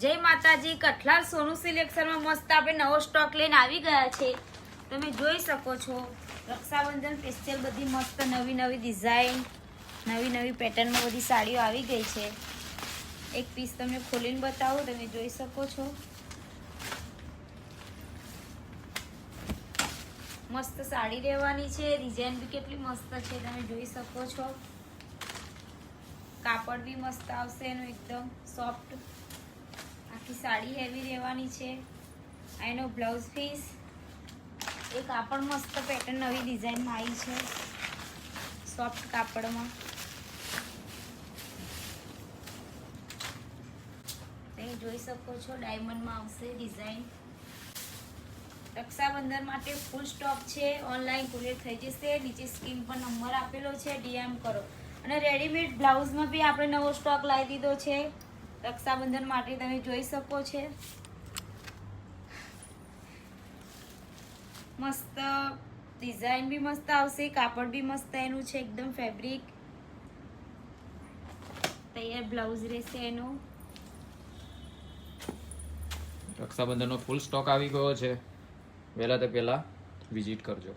જય માતાજી. કઠલાલ સોનુ સિલેક્શનમાં મસ્ત આપણે નવો સ્ટોક લઈને આવી ગયા છે. તમે જોઈ શકો છો રક્ષાબંધન સ્પેશિયલ બધી મસ્ત નવી નવી ડિઝાઇન, નવી નવી પેટર્નમાં બધી સાડીઓ આવી ગઈ છે. એક પીસ તમને ખોલીને બતાવું, તમે જોઈ શકો છો. મસ્ત સાડી રહેવાની છે. ડિઝાઇન બી કેટલી મસ્ત છે, તમે જોઈ શકો છો. કાપડ બી મસ્ત આવશે એનું, એકદમ સોફ્ટ. આખી સાડી હેવી રહેવાની છે. આ એનો બ્લાઉઝ પીસ. એ કાપડ મસ્ત પેટર્ન નવી ડિઝાઇનમાં આવી છે, સોફ્ટ કાપડમાં. તમે જોઈ શકો છો ડાયમંડમાં આવશે ડિઝાઇન. રક્ષાબંધન માટે ફૂલ સ્ટોક છે. ઓનલાઈન કુરિયર થઈ જશે. નીચે સ્ક્રીન પર નંબર આપેલો છે, ડીએમ કરો. અને રેડીમેડ બ્લાઉઝમાં બી આપણે નવો સ્ટોક લાવી દીધો છે રક્ષાબંધન માટે, તમે જોઈ શકો છો. મસ્ત ડિઝાઇન બી મસ્ત આવશે, કાપડ બી મસ્ત એનું છે, એકદમ ફેબ્રિક. તૈયાર બ્લાઉઝ રહેશે એનો. રક્ષાબંધનનો ફૂલ સ્ટોક આવી ગયો છે. વહેલા તે પહેલા વિઝિટ કરજો.